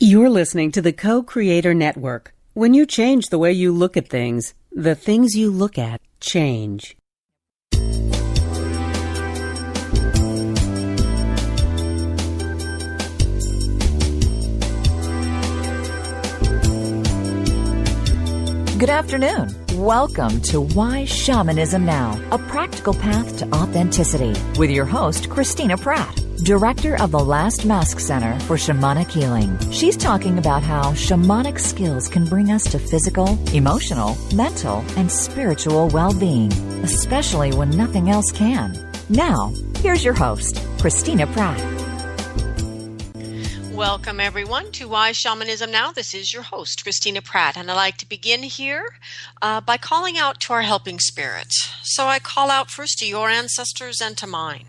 You're listening to the Co-Creator Network. When you change the way you look at things, the things you look at change. Good afternoon. Welcome to Why Shamanism Now, a practical path to authenticity, with your host, Christina Pratt, Director of the Last Mask Center for Shamanic Healing. She's talking about how shamanic skills can bring us to physical, emotional, mental, and spiritual well-being, especially when nothing else can. Now, here's your host, Christina Pratt. Welcome, everyone, to Why Shamanism Now. This is your host, Christina Pratt, and I'd like to begin here by calling out to our helping spirits. So I call out first to your ancestors and to mine.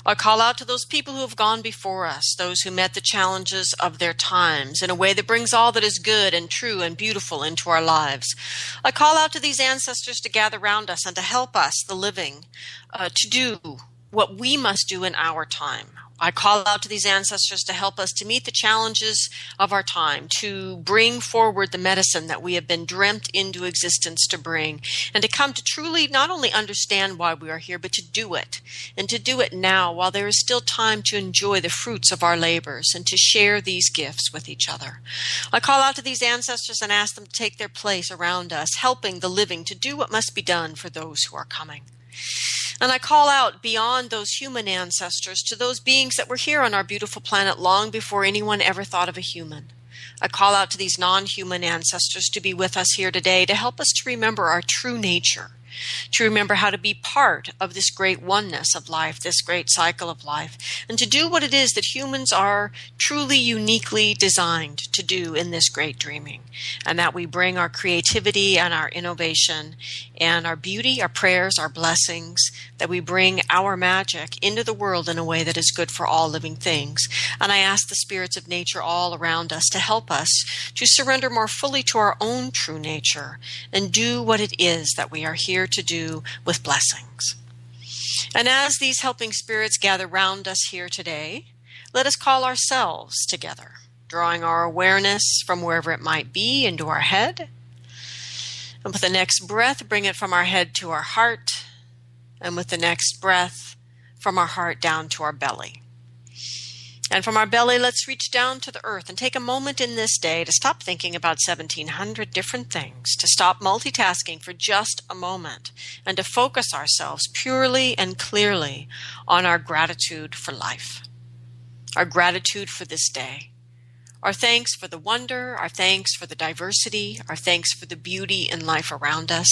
I call out to those people who have gone before us, those who met the challenges of their times in a way that brings all that is good and true and beautiful into our lives. I call out to these ancestors to gather around us and to help us, the living, to do what we must do in our time. I call out to these ancestors to help us to meet the challenges of our time, to bring forward the medicine that we have been dreamt into existence to bring, and to come to truly not only understand why we are here, but to do it, and to do it now while there is still time to enjoy the fruits of our labors and to share these gifts with each other. I call out to these ancestors and ask them to take their place around us, helping the living to do what must be done for those who are coming. And I call out beyond those human ancestors to those beings that were here on our beautiful planet long before anyone ever thought of a human. I call out to these non-human ancestors to be with us here today to help us to remember our true nature, to remember how to be part of this great oneness of life, this great cycle of life, and to do what it is that humans are truly uniquely designed to do in this great dreaming, and that we bring our creativity and our innovation and our beauty, our prayers, our blessings, that we bring our magic into the world in a way that is good for all living things. And I ask the spirits of nature all around us to help us to surrender more fully to our own true nature and do what it is that we are here to do with blessings. And as these helping spirits gather round us here today, let us call ourselves together, drawing our awareness from wherever it might be into our head. And with the next breath, bring it from our head to our heart. And with the next breath, from our heart down to our belly. And from our belly, let's reach down to the earth and take a moment in this day to stop thinking about 1,700 different things, to stop multitasking for just a moment, and to focus ourselves purely and clearly on our gratitude for life, our gratitude for this day, our thanks for the wonder, our thanks for the diversity, our thanks for the beauty in life around us.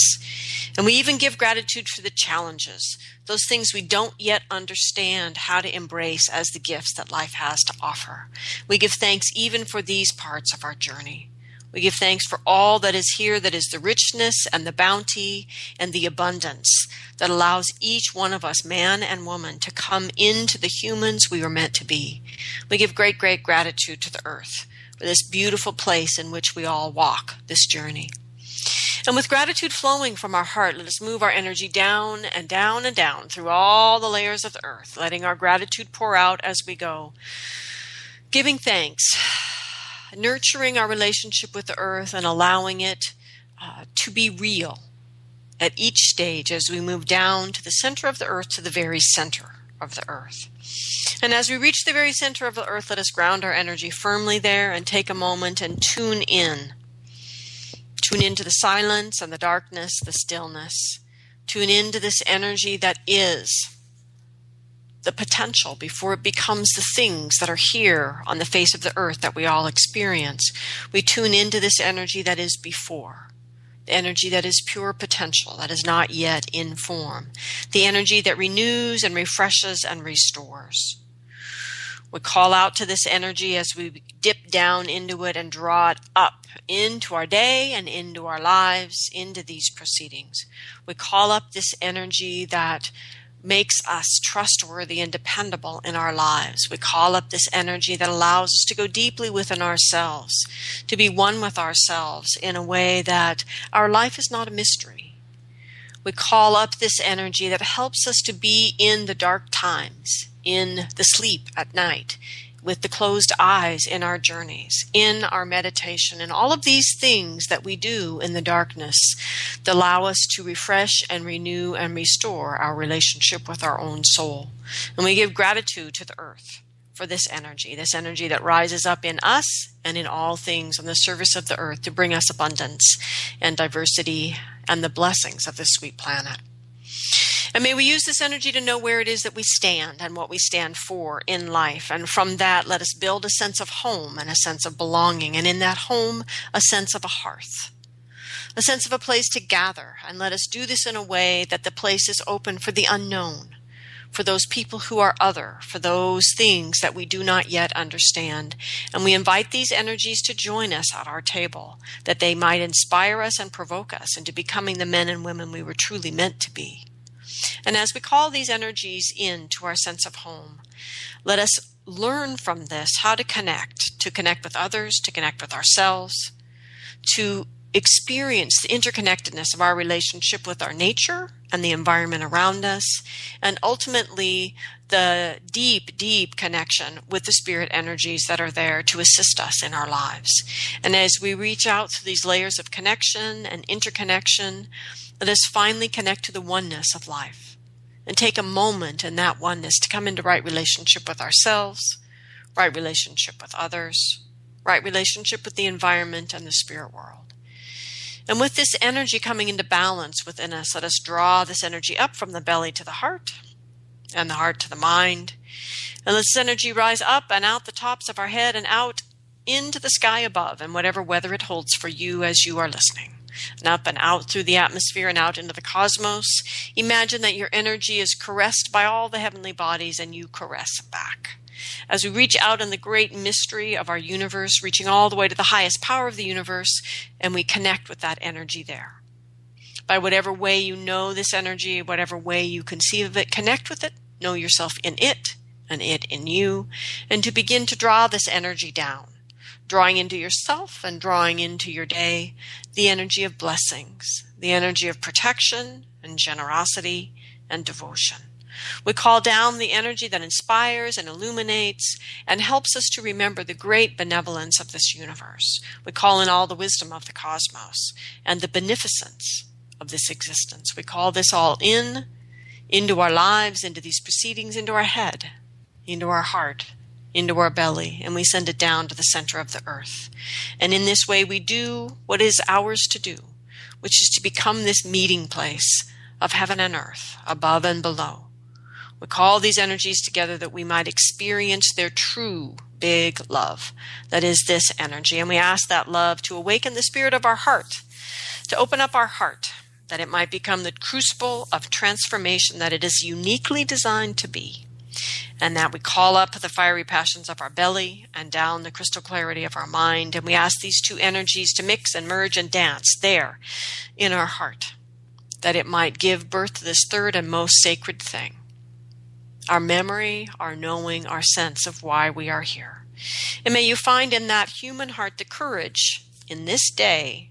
And we even give gratitude for the challenges, those things we don't yet understand how to embrace as the gifts that life has to offer. We give thanks even for these parts of our journey. We give thanks for all that is here, that is the richness and the bounty and the abundance that allows each one of us, man and woman, to come into the humans we were meant to be. We give great, great gratitude to the earth for this beautiful place in which we all walk this journey. And with gratitude flowing from our heart, let us move our energy down and down and down through all the layers of the earth, letting our gratitude pour out as we go, giving thanks, nurturing our relationship with the earth and allowing it to be real at each stage as we move down to the center of the earth, to the very center of the earth. And as we reach the very center of the earth, let us ground our energy firmly there and take a moment and tune in. Tune into the silence and the darkness, the stillness. Tune into this energy that is the potential before it becomes the things that are here on the face of the earth that we all experience. We tune into this energy that is before, the energy that is pure potential, that is not yet in form, the energy that renews and refreshes and restores. We call out to this energy as we dip down into it and draw it up into our day and into our lives, into these proceedings. We call up this energy that makes us trustworthy and dependable in our lives. We call up this energy that allows us to go deeply within ourselves, to be one with ourselves in a way that our life is not a mystery. We call up this energy that helps us to be in the dark times, in the sleep at night, with the closed eyes in our journeys, in our meditation, and all of these things that we do in the darkness that allow us to refresh and renew and restore our relationship with our own soul. And we give gratitude to the earth for this energy that rises up in us and in all things on the service of the earth to bring us abundance and diversity and the blessings of this sweet planet. And may we use this energy to know where it is that we stand and what we stand for in life. And from that, let us build a sense of home and a sense of belonging. And in that home, a sense of a hearth, a sense of a place to gather. And let us do this in a way that the place is open for the unknown, for those people who are other, for those things that we do not yet understand. And we invite these energies to join us at our table, that they might inspire us and provoke us into becoming the men and women we were truly meant to be. And as we call these energies into our sense of home, let us learn from this how to connect with others, to connect with ourselves, to experience the interconnectedness of our relationship with our nature and the environment around us, and ultimately the deep, deep connection with the spirit energies that are there to assist us in our lives. And as we reach out to these layers of connection and interconnection, let us finally connect to the oneness of life and take a moment in that oneness to come into right relationship with ourselves, right relationship with others, right relationship with the environment and the spirit world. And with this energy coming into balance within us, let us draw this energy up from the belly to the heart and the heart to the mind. And let this energy rise up and out the tops of our head and out into the sky above and whatever weather it holds for you as you are listening. And up and out through the atmosphere and out into the cosmos. Imagine that your energy is caressed by all the heavenly bodies and you caress back. As we reach out in the great mystery of our universe, reaching all the way to the highest power of the universe, and we connect with that energy there. By whatever way you know this energy, whatever way you conceive of it, connect with it, know yourself in it, and it in you, and to begin to draw this energy down. Drawing into yourself and drawing into your day the energy of blessings, the energy of protection and generosity and devotion. We call down the energy that inspires and illuminates and helps us to remember the great benevolence of this universe. We call in all the wisdom of the cosmos and the beneficence of this existence. We call this all into our lives, into these proceedings, into our head, into our heart, into our belly, and we send it down to the center of the earth. And in this way we do what is ours to do, which is to become this meeting place of heaven and earth, above and below. We call these energies together that we might experience their true big love, that is this energy. And we ask that love to awaken the spirit of our heart, to open up our heart, that it might become the crucible of transformation that it is uniquely designed to be. And that we call up the fiery passions of our belly and down the crystal clarity of our mind. And we ask these two energies to mix and merge and dance there in our heart, that it might give birth to this third and most sacred thing, our memory, our knowing, our sense of why we are here. And may you find in that human heart the courage in this day,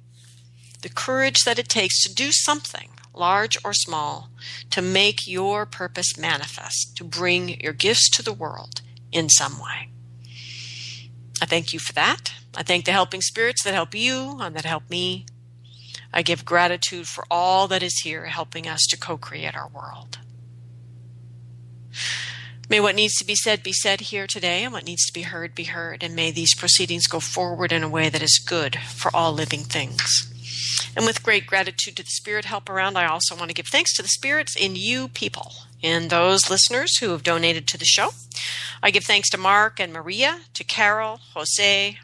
the courage that it takes to do something, large or small, to make your purpose manifest, to bring your gifts to the world in some way. I thank you for that. I thank the helping spirits that help you and that help me. I give gratitude for all that is here helping us to co-create our world. May what needs to be said here today, and what needs to be heard, and may these proceedings go forward in a way that is good for all living things. And with great gratitude to the spirit help around, I also want to give thanks to the spirits in you people, in those listeners who have donated to the show. I give thanks to Mark and Maria, to Carol, Jose,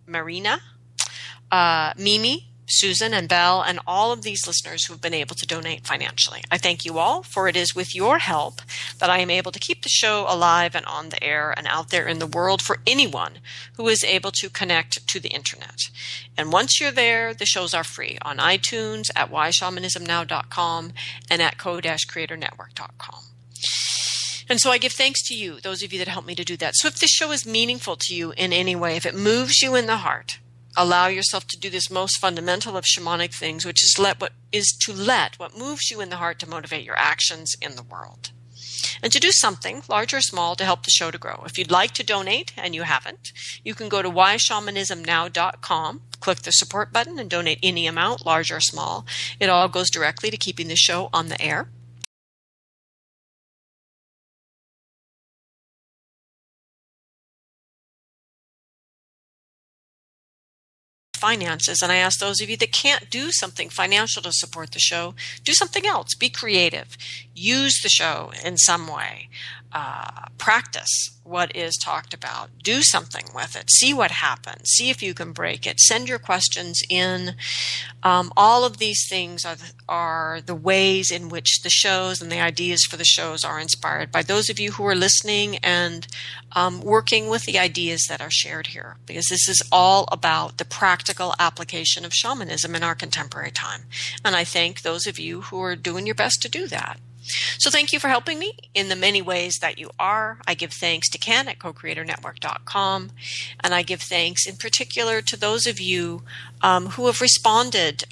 Marina, Mimi, Susan, and Belle, and all of these listeners who have been able to donate financially. I thank you all, for it is with your help that I am able to keep the show alive and on the air and out there in the world for anyone who is able to connect to the internet. And once you're there, the shows are free on iTunes, at whyshamanismnow.com, and at co-creatornetwork.com. And so I give thanks to you, those of you that help me to do that. So if this show is meaningful to you in any way, if it moves you in the heart, allow yourself to do this most fundamental of shamanic things, which is to let what moves you in the heart to motivate your actions in the world. and to do something, large or small, to help the show to grow. If you'd like to donate and you haven't, you can go to whyshamanismnow.com, click the support button, and donate any amount, large or small. It all goes directly to keeping the show on the air. Finances, and I ask those of you that can't do something financial to support the show, do something else. Be creative. Use the show in some way. Practice what is talked about. Do something with it. See what happens. See if you can break it. Send your questions in. All of these things are the ways in which the shows and the ideas for the shows are inspired by those of you who are listening and working with the ideas that are shared here, because this is all about the practical application of shamanism in our contemporary time. And I thank those of you who are doing your best to do that. So thank you for helping me in the many ways that you are. I give thanks to Ken at cocreatornetwork.com, and I give thanks in particular to those of you who have responded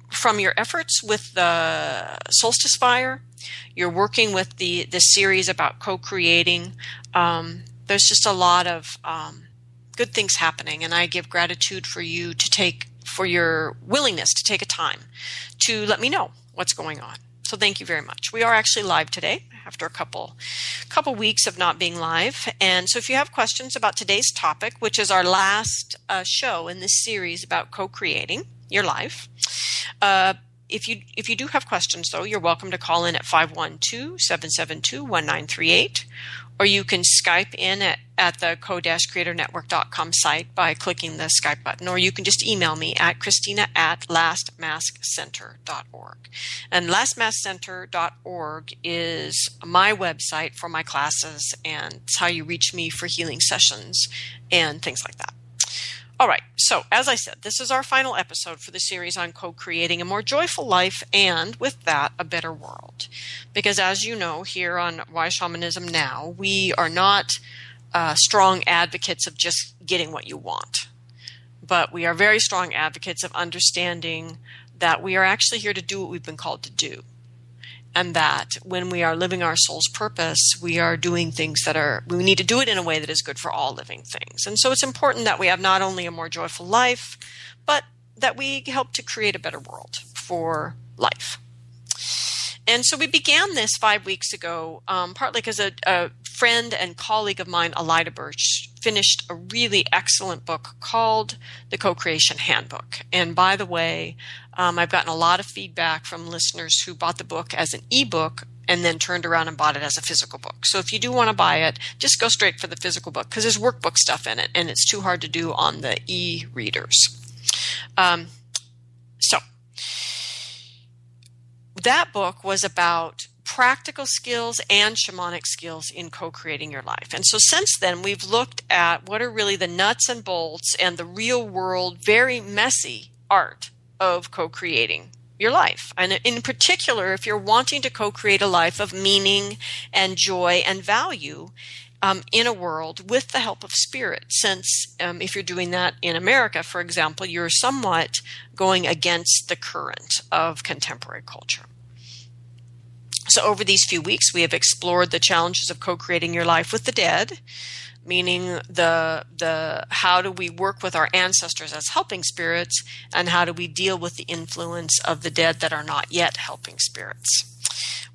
from your efforts with the Solstice Fire. You're working with the series about co-creating. There's just a lot of good things happening, and I give gratitude for you for your willingness to take a time to let me know what's going on. So thank you very much. We are actually live today after a couple weeks of not being live. And so if you have questions about today's topic, which is our last show in this series about co-creating your life, if you do have questions, though, you're welcome to call in at 512-772-1938, or you can Skype in at the co-creatornetwork.com site by clicking the Skype button, or you can just email me at christina@lastmaskcenter.org. And lastmaskcenter.org is my website for my classes, and it's how you reach me for healing sessions and things like that. All right, so as I said, this is our final episode for the series on co-creating a more joyful life and, with that, a better world. Because as you know, here on Why Shamanism Now, we are not strong advocates of just getting what you want. But we are very strong advocates of understanding that we are actually here to do what we've been called to do. And that when we are living our soul's purpose, we are doing things we need to do it in a way that is good for all living things. And so it's important that we have not only a more joyful life, but that we help to create a better world for life. And so we began this 5 weeks ago, partly because a friend and colleague of mine, Elida Birch, finished a really excellent book called The Co-Creation Handbook. And by the way, I've gotten a lot of feedback from listeners who bought the book as an ebook and then turned around and bought it as a physical book. So if you do want to buy it, just go straight for the physical book, because there's workbook stuff in it, and it's too hard to do on the e-readers. So that book was about practical skills and shamanic skills in co-creating your life. And so since then, we've looked at what are really the nuts and bolts and the real world, very messy art of co-creating your life. And in particular, if you're wanting to co-create a life of meaning and joy and value in a world with the help of spirit, since if you're doing that in America, for example, you're somewhat going against the current of contemporary culture. So over these few weeks, we have explored the challenges of co-creating your life with the dead, meaning the how do we work with our ancestors as helping spirits, and how do we deal with the influence of the dead that are not yet helping spirits.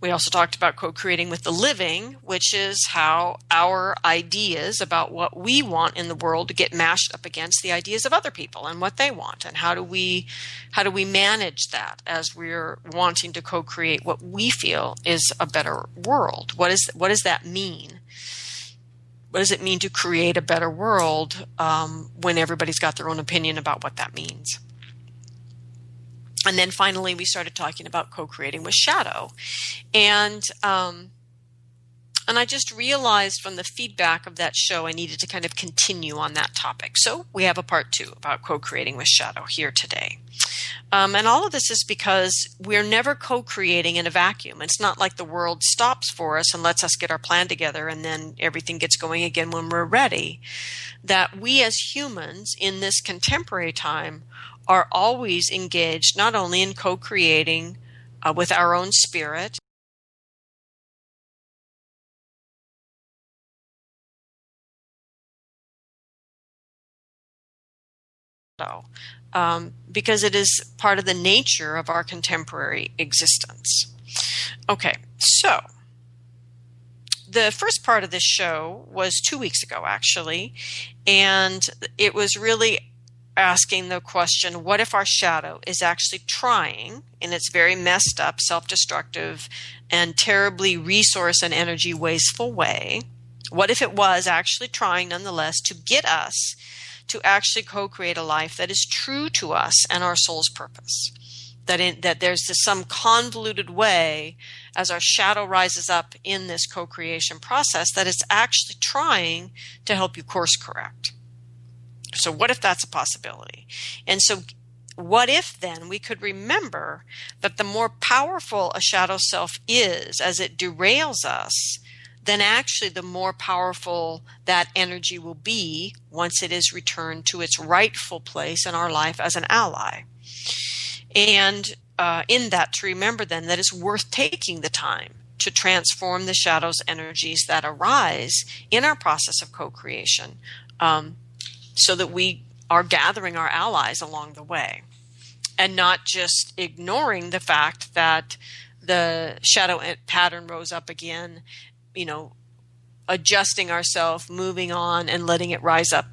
We also talked about co-creating with the living, which is how our ideas about what we want in the world get mashed up against the ideas of other people and what they want, and how do we manage that as we're wanting to co-create what we feel is a better world. What does that mean? What does it mean to create a better world when everybody's got their own opinion about what that means? And then finally, we started talking about co-creating with shadow. And I just realized from the feedback of that show, I needed to kind of continue on that topic. So we have a part 2 about co-creating with shadow here today. And all of this is because we're never co-creating in a vacuum. It's not like the world stops for us and lets us get our plan together and then everything gets going again when we're ready. That we as humans in this contemporary time are always engaged not only in co-creating with our own spirit, because it is part of the nature of our contemporary existence. Okay, so the first part of this show was 2 weeks ago, actually, and it was really asking the question, what if our shadow is actually trying, in its very messed up, self-destructive, and terribly resource and energy wasteful way, what if it was actually trying nonetheless to get us to actually co-create a life that is true to us and our soul's purpose? That there's some convoluted way, as our shadow rises up in this co-creation process, that it's actually trying to help you course correct. So what if that's a possibility? And so what if then we could remember that the more powerful a shadow self is as it derails us, then actually the more powerful that energy will be once it is returned to its rightful place in our life as an ally. And in that, to remember then that it's worth taking the time to transform the shadow's energies that arise in our process of co-creation, so that we are gathering our allies along the way, and not just ignoring the fact that the shadow pattern rose up again, adjusting ourselves, moving on, and letting it rise up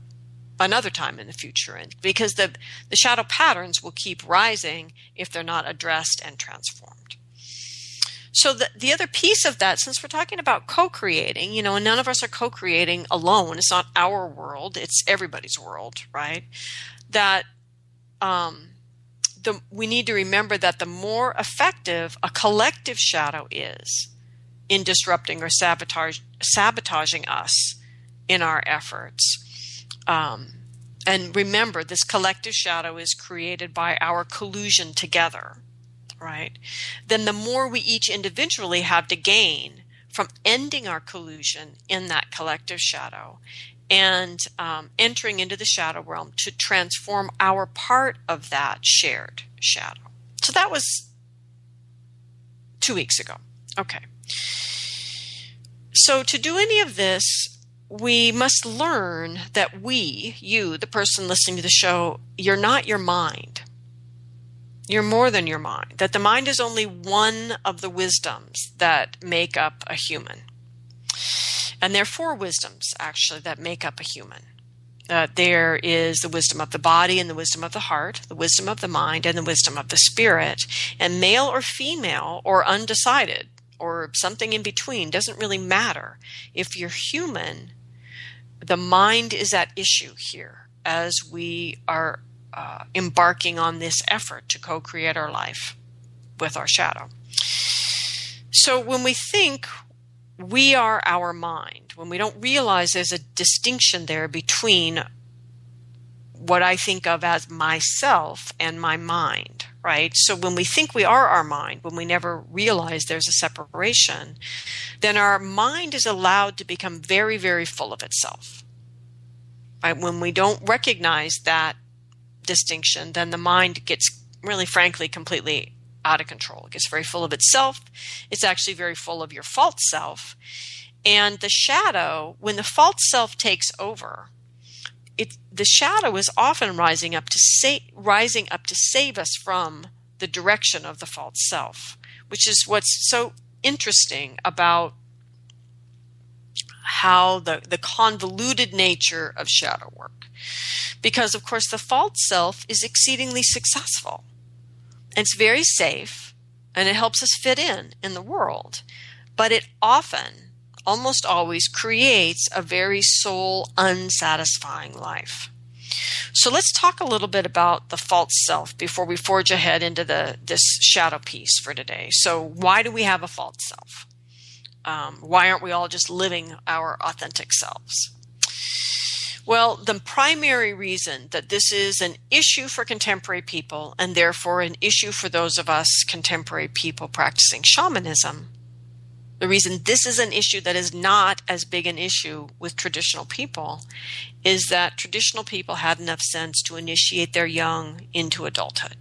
another time in the future. And because the shadow patterns will keep rising if they're not addressed and transformed. So the other piece of that, since we're talking about co-creating, and none of us are co-creating alone. It's not our world. It's everybody's world, right? That we need to remember that the more effective a collective shadow is in disrupting or sabotaging us in our efforts. And remember, this collective shadow is created by our collusion together, right? Then the more we each individually have to gain from ending our collusion in that collective shadow and entering into the shadow realm to transform our part of that shared shadow. So that was 2 weeks ago. Okay. So to do any of this, we must learn that you, the person listening to the show, you're not your mind. You're more than your mind. That the mind is only one of the wisdoms that make up a human. And there are 4 wisdoms, actually, that make up a human. There is the wisdom of the body and the wisdom of the heart, the wisdom of the mind and the wisdom of the spirit. And male or female or undecided or something in between doesn't really matter. If you're human, the mind is at issue here as we are embarking on this effort to co-create our life with our shadow. So when we think we are our mind, when we don't realize there's a distinction there between what I think of as myself and my mind, right? So when we think we are our mind, when we never realize there's a separation, then our mind is allowed to become very, very full of itself. Right? When we don't recognize that distinction, then the mind gets really, frankly, completely out of control. It gets very full of itself. It's actually very full of your false self. And the shadow, when the false self takes over, the shadow is often rising up to save us from the direction of the false self, which is what's so interesting about how the convoluted nature of shadow work. Because, of course, the false self is exceedingly successful. It's very safe, and it helps us fit in the world. But it often, almost always, creates a very soul unsatisfying life. So let's talk a little bit about the false self before we forge ahead into this shadow piece for today. So why do we have a false self? Why aren't we all just living our authentic selves? Well, the primary reason that this is an issue for contemporary people, and therefore an issue for those of us contemporary people practicing shamanism, the reason this is an issue that is not as big an issue with traditional people is that traditional people had enough sense to initiate their young into adulthood.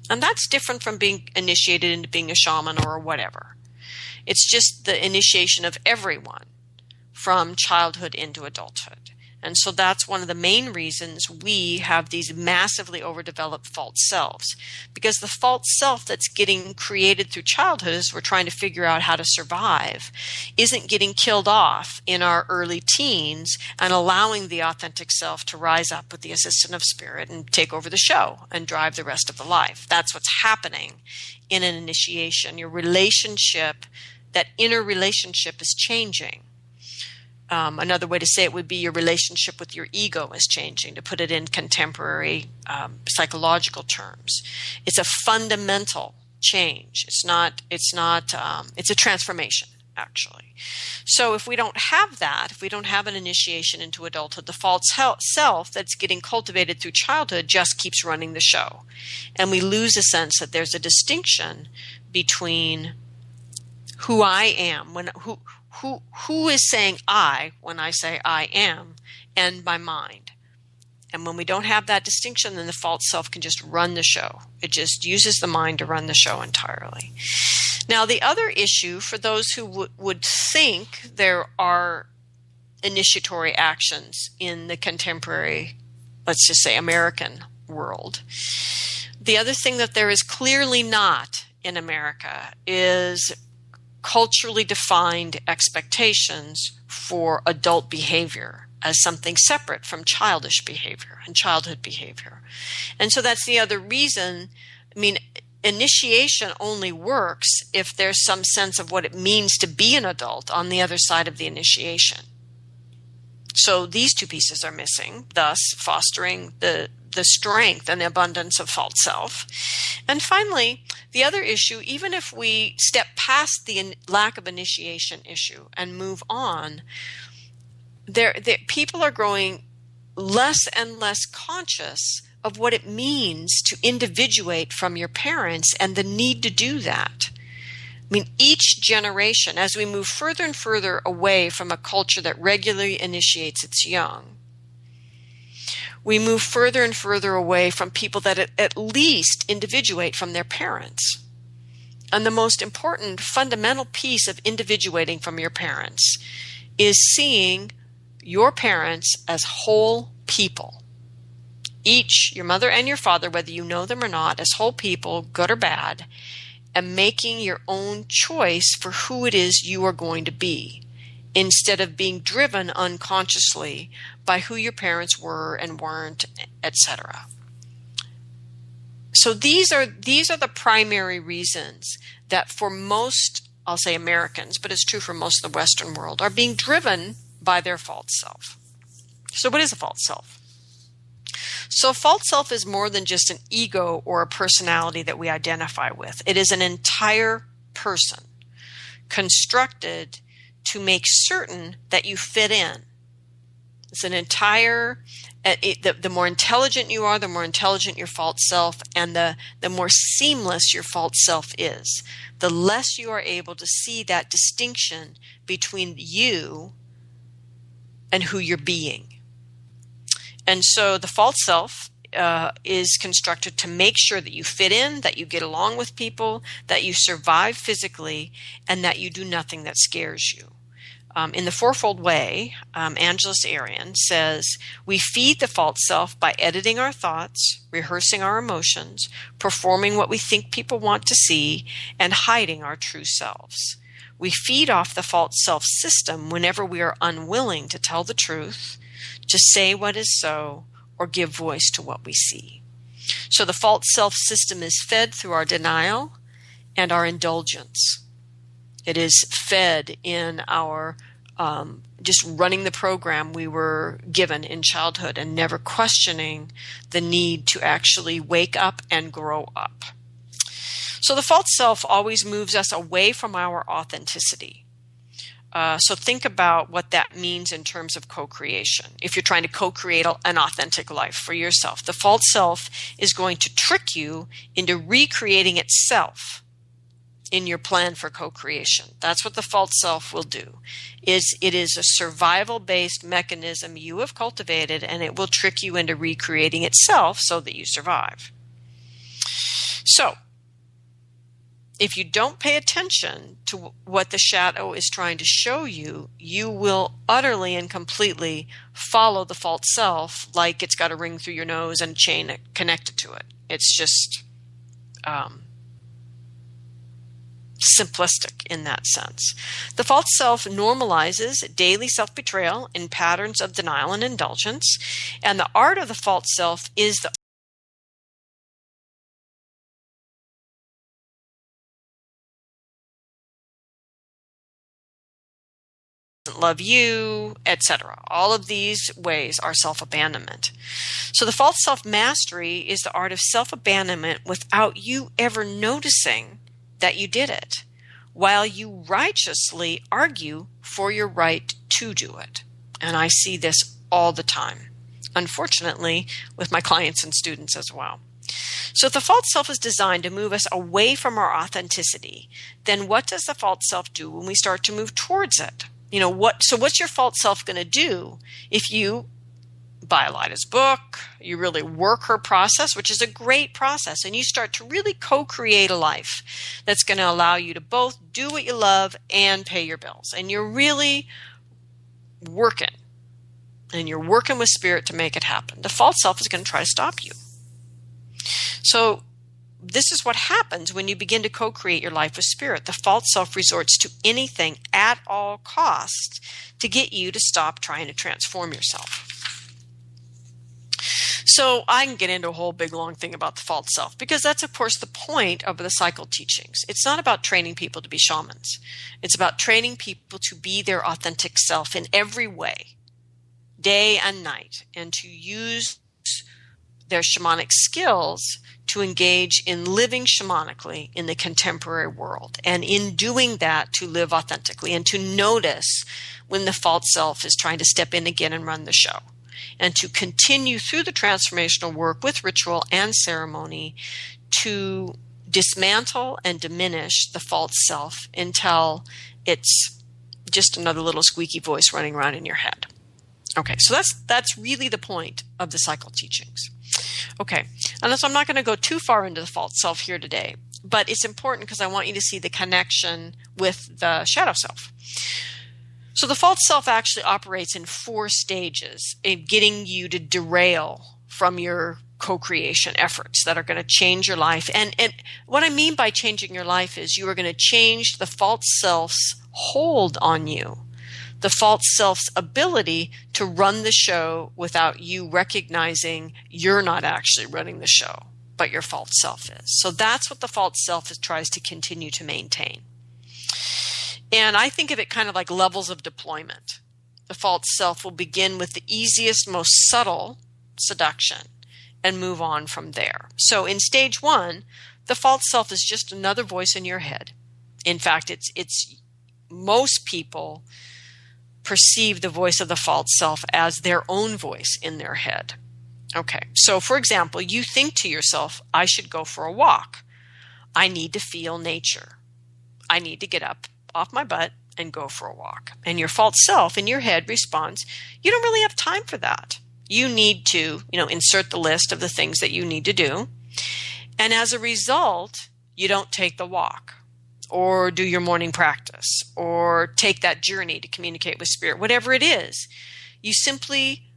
And that's different from being initiated into being a shaman or whatever. It's just the initiation of everyone from childhood into adulthood. And so that's one of the main reasons we have these massively overdeveloped false selves, because the false self that's getting created through childhood as we're trying to figure out how to survive isn't getting killed off in our early teens and allowing the authentic self to rise up with the assistance of spirit and take over the show and drive the rest of the life. That's what's happening in an initiation. Your relationship, that inner relationship, is changing. Another way to say it would be your relationship with your ego is changing, to put it in contemporary psychological terms. It's a fundamental change. It's a transformation, actually. So if we don't have that, if we don't have an initiation into adulthood, the false self that's getting cultivated through childhood just keeps running the show. And we lose a sense that there's a distinction between who I am, who is saying I when I say I am, and my mind. And when we don't have that distinction, then the false self can just run the show. It just uses the mind to run the show entirely. Now, the other issue for those who would think there are initiatory actions in the contemporary, let's just say, American world, the other thing that there is clearly not in America is culturally defined expectations for adult behavior as something separate from childish behavior and childhood behavior. And so that's the other reason. I mean, initiation only works if there's some sense of what it means to be an adult on the other side of the initiation. So these two pieces are missing, thus fostering the strength and the abundance of false self. And finally, the other issue, even if we step past the lack of initiation issue and move on, people are growing less and less conscious of what it means to individuate from your parents and the need to do that. I mean, each generation, as we move further and further away from a culture that regularly initiates its young, we move further and further away from people that at least individuate from their parents. And the most important fundamental piece of individuating from your parents is seeing your parents as whole people. Each, your mother and your father, whether you know them or not, as whole people, good or bad, and making your own choice for who it is you are going to be, instead of being driven unconsciously by who your parents were and weren't, etc. So these are the primary reasons that for most, I'll say Americans, but it's true for most of the Western world, are being driven by their false self. So what is a false self? So a false self is more than just an ego or a personality that we identify with. It is an entire person constructed to make certain that you fit in. It's an entire, the more intelligent you are, the more intelligent your false self, and the more seamless your false self is. The less you are able to see that distinction between you and who you're being. And so the false self is constructed to make sure that you fit in, that you get along with people, that you survive physically, and that you do nothing that scares you. In the Fourfold Way, Angeles Arian says, we feed the false self by editing our thoughts, rehearsing our emotions, performing what we think people want to see, and hiding our true selves. We feed off the false self system whenever we are unwilling to tell the truth, to say what is so, or give voice to what we see. So the false self system is fed through our denial and our indulgence. It is fed in our just running the program we were given in childhood and never questioning the need to actually wake up and grow up. So the false self always moves us away from our authenticity. So think about what that means in terms of co-creation. If you're trying to co-create an authentic life for yourself, the false self is going to trick you into recreating itself in your plan for co-creation. That's what the false self will do. It is a survival-based mechanism you have cultivated, and it will trick you into recreating itself so that you survive. So, if you don't pay attention to what the shadow is trying to show you, you will utterly and completely follow the false self like it's got a ring through your nose and a chain connected to it. It's just simplistic in that sense. The false self normalizes daily self-betrayal in patterns of denial and indulgence, and the art of the false self is the love you, etc. All of these ways are self-abandonment. So the false self-mastery is the art of self-abandonment without you ever noticing that you did it, while you righteously argue for your right to do it. And I see this all the time, unfortunately, with my clients and students as well. So if the false self is designed to move us away from our authenticity, then what does the false self do when we start to move towards it? What's your false self going to do if you buy Elida's book, you really work her process, which is a great process, and you start to really co-create a life that's going to allow you to both do what you love and pay your bills. And you're really working, and you're working with spirit to make it happen. The false self is going to try to stop you. So this is what happens when you begin to co-create your life with spirit. The false self resorts to anything at all costs to get you to stop trying to transform yourself. So I can get into a whole big long thing about the false self, because that's, of course, the point of the cycle teachings. It's not about training people to be shamans. It's about training people to be their authentic self in every way, day and night, and to use their shamanic skills to engage in living shamanically in the contemporary world. And in doing that, to live authentically and to notice when the false self is trying to step in again and run the show. And to continue through the transformational work with ritual and ceremony to dismantle and diminish the false self until it's just another little squeaky voice running around in your head. Okay, so that's really the point of the cycle teachings. Okay, and so I'm not going to go too far into the false self here today, but it's important because I want you to see the connection with the shadow self. So the false self actually operates in 4 stages in getting you to derail from your co-creation efforts that are going to change your life. And what I mean by changing your life is you are going to change the false self's hold on you, the false self's ability to run the show without you recognizing you're not actually running the show, but your false self is. So that's what the false self tries to continue to maintain. And I think of it kind of like levels of deployment. The false self will begin with the easiest, most subtle seduction and move on from there. So in stage 1, the false self is just another voice in your head. In fact, it's most people perceive the voice of the false self as their own voice in their head. Okay, so for example, you think to yourself, I should go for a walk. I need to feel nature. I need to get up off my butt and go for a walk. And your false self in your head responds, you don't really have time for that. You need to, insert the list of the things that you need to do. And as a result, you don't take the walk or do your morning practice or take that journey to communicate with spirit, whatever it is. You simply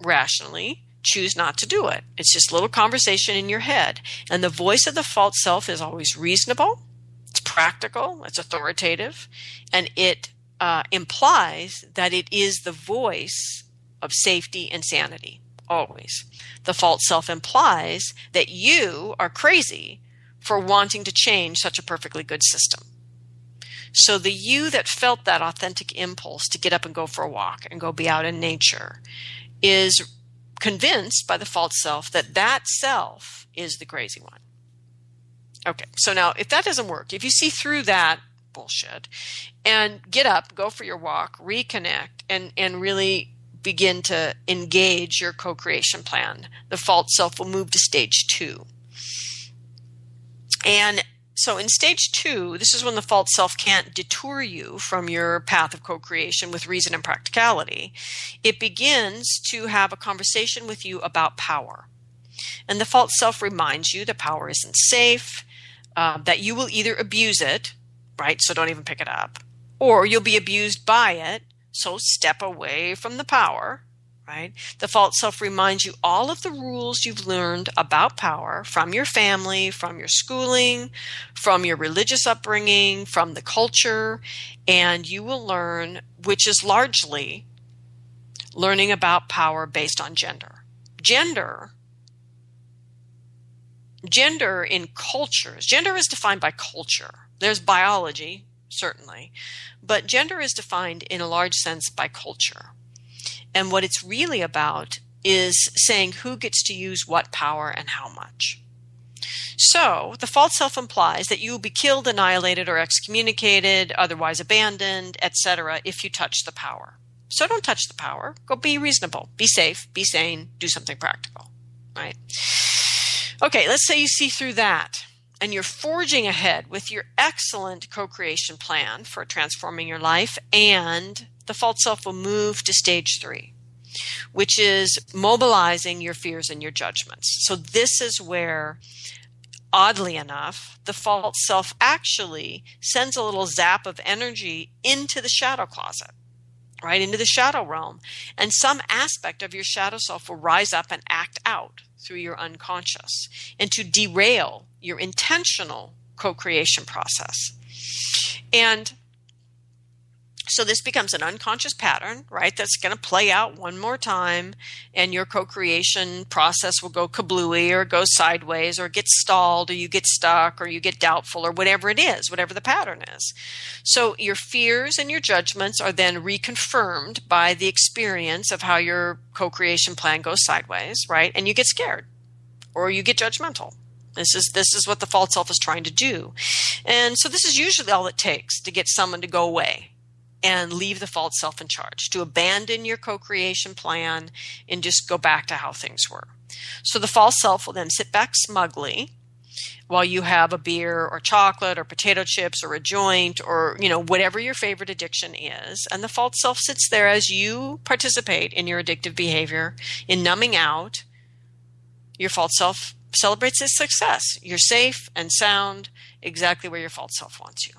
rationally choose not to do it. It's just a little conversation in your head. And the voice of the false self is always reasonable. It's practical, it's authoritative, and it implies that it is the voice of safety and sanity, always. The false self implies that you are crazy for wanting to change such a perfectly good system. So the you that felt that authentic impulse to get up and go for a walk and go be out in nature is convinced by the false self that that self is the crazy one. Okay, so now if that doesn't work, if you see through that bullshit and get up, go for your walk, reconnect, and really begin to engage your co-creation plan, the false self will move to stage 2. And so in stage 2, this is when the false self can't detour you from your path of co-creation with reason and practicality. It begins to have a conversation with you about power. And the false self reminds you that power isn't safe. that you will either abuse it, right? So don't even pick it up, or you'll be abused by it. So step away from the power, right? The false self reminds you all of the rules you've learned about power from your family, from your schooling, from your religious upbringing, from the culture, and you will learn, which is largely learning about power based on gender. Gender in cultures, gender is defined by culture. There's biology, certainly, but gender is defined in a large sense by culture. And what it's really about is saying who gets to use what power and how much. So the false self implies that you will be killed, annihilated, or excommunicated, otherwise abandoned, etc. if you touch the power. So don't touch the power. Go be reasonable, be safe, be sane, do something practical, right? Okay, let's say you see through that and you're forging ahead with your excellent co-creation plan for transforming your life, and the false self will move to stage 3, which is mobilizing your fears and your judgments. So this is where, oddly enough, the false self actually sends a little zap of energy into the shadow closet, right, into the shadow realm, and some aspect of your shadow self will rise up and act out through your unconscious and to derail your intentional co-creation process. And so this becomes an unconscious pattern, right, that's going to play out one more time, and your co-creation process will go kablooey or go sideways or get stalled or you get stuck or you get doubtful or whatever it is, whatever the pattern is. So your fears and your judgments are then reconfirmed by the experience of how your co-creation plan goes sideways, right, and you get scared or you get judgmental. This is what the false self is trying to do. And so this is usually all it takes to get someone to go away and leave the false self in charge, to abandon your co-creation plan and just go back to how things were. So the false self will then sit back smugly while you have a beer or chocolate or potato chips or a joint or, whatever your favorite addiction is. And the false self sits there as you participate in your addictive behavior, in numbing out. Your false self celebrates its success. You're safe and sound, exactly where your false self wants you.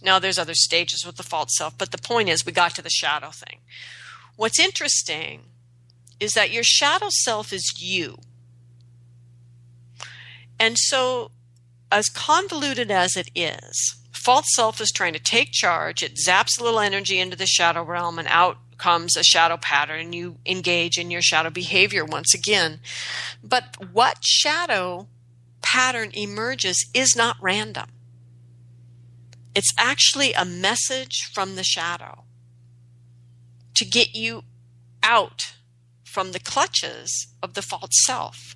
Now, there's other stages with the false self, but the point is we got to the shadow thing. What's interesting is that your shadow self is you. And so, as convoluted as it is, false self is trying to take charge. It zaps a little energy into the shadow realm, and out comes a shadow pattern, and you engage in your shadow behavior once again. But what shadow pattern emerges is not random. It's actually a message from the shadow to get you out from the clutches of the false self.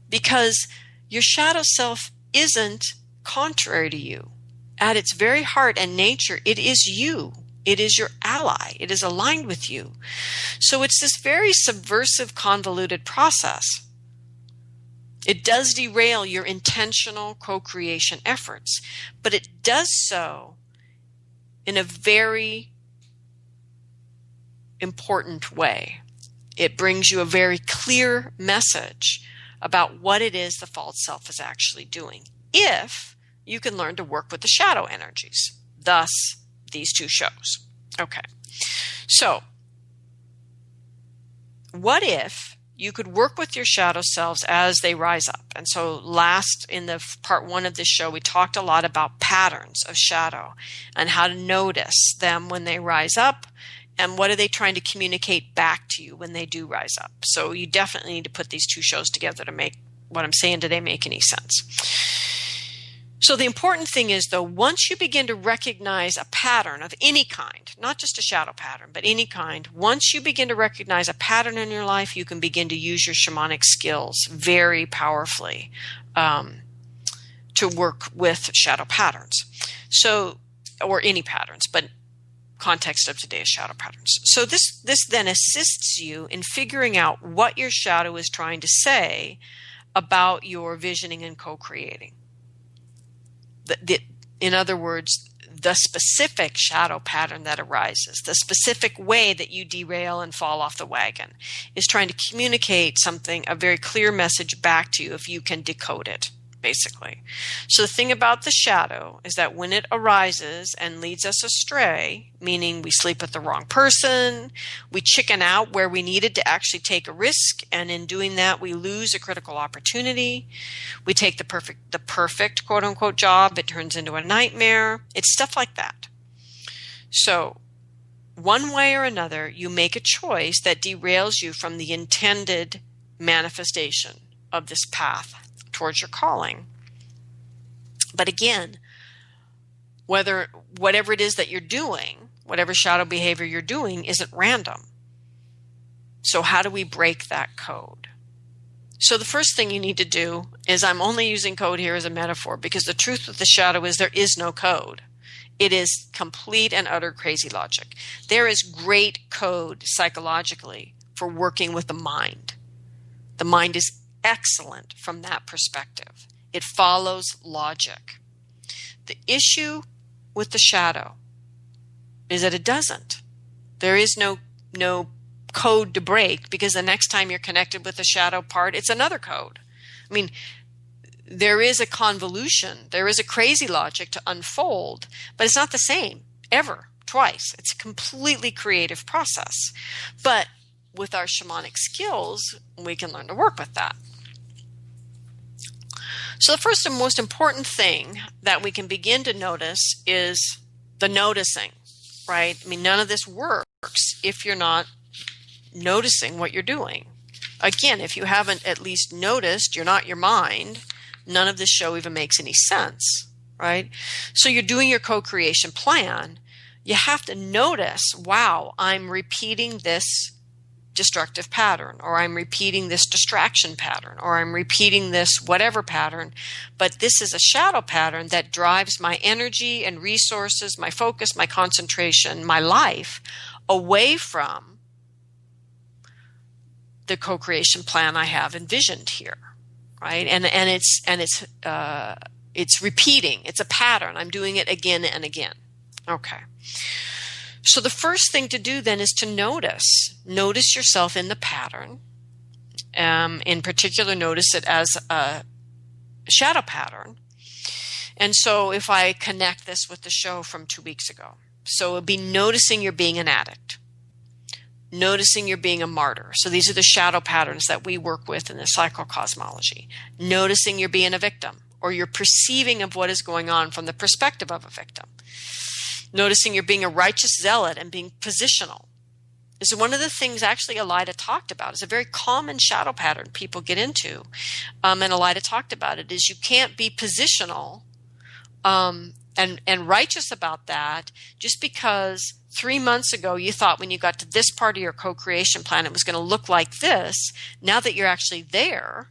Because your shadow self isn't contrary to you. At its very heart and nature, it is you. It is your ally. It is aligned with you. So it's this very subversive, convoluted process. It does derail your intentional co-creation efforts, but it does so in a very important way. It brings you a very clear message about what it is the false self is actually doing, if you can learn to work with the shadow energies, thus these two shows. Okay, so what if you could work with your shadow selves as they rise up? And so last in the part 1 of this show, we talked a lot about patterns of shadow and how to notice them when they rise up and what are they trying to communicate back to you when they do rise up. So you definitely need to put these two shows together to make what I'm saying today make any sense. So the important thing is, though, once you begin to recognize a pattern of any kind, not just a shadow pattern, but any kind, once you begin to recognize a pattern in your life, you can begin to use your shamanic skills very powerfully to work with shadow patterns. So, or any patterns, but context of today is shadow patterns. So this then assists you in figuring out what your shadow is trying to say about your visioning and co-creating. In other words, the specific shadow pattern that arises, the specific way that you derail and fall off the wagon, is trying to communicate something, a very clear message back to you if you can decode it. basically. So the thing about the shadow is that when it arises and leads us astray, meaning we sleep with the wrong person, we chicken out where we needed to actually take a risk, and in doing that we lose a critical opportunity. We take the perfect quote unquote job, it turns into a nightmare. It's stuff like that. So one way or another, you make a choice that derails you from the intended manifestation of this path towards your calling. But again, whatever it is that you're doing, whatever shadow behavior you're doing, isn't random. So how do we break that code? So the first thing you need to do is, I'm only using code here as a metaphor because the truth with the shadow is there is no code. It is complete and utter crazy logic. There is great code psychologically for working with the mind. The mind is excellent from that perspective. It follows logic. The issue with the shadow is that it doesn't. There is no code to break, because the next time you're connected with the shadow part, it's another code. I mean, there is a convolution, there is a crazy logic to unfold, but it's not the same ever, twice. It's a completely creative process. But with our shamanic skills, we can learn to work with that. So the first and most important thing that we can begin to notice is the noticing, right? I mean, none of this works if you're not noticing what you're doing. Again, if you haven't at least noticed, you're not your mind, none of this show even makes any sense, right? So you're doing your co-creation plan. You have to notice, wow, I'm repeating this destructive pattern, or I'm repeating this distraction pattern, or I'm repeating this whatever pattern, but this is a shadow pattern that drives my energy and resources, my focus, my concentration, my life away from the co-creation plan I have envisioned here, right? And it's repeating. It's a pattern. I'm doing it again and again. Okay. So the first thing to do then is to notice yourself in the pattern. In particular, notice it as a shadow pattern. And so if I connect this with the show from 2 weeks ago, so it would be noticing you're being an addict, noticing you're being a martyr. So these are the shadow patterns that we work with in the psychocosmology. Noticing you're being a victim, or you're perceiving of what is going on from the perspective of a victim. Noticing you're being a righteous zealot and being positional is one of the things actually Elida talked about. It's a very common shadow pattern people get into. And Elida talked about it, is you can't be positional and righteous about that just because 3 months ago you thought when you got to this part of your co-creation plan it was going to look like this. Now that you're actually there,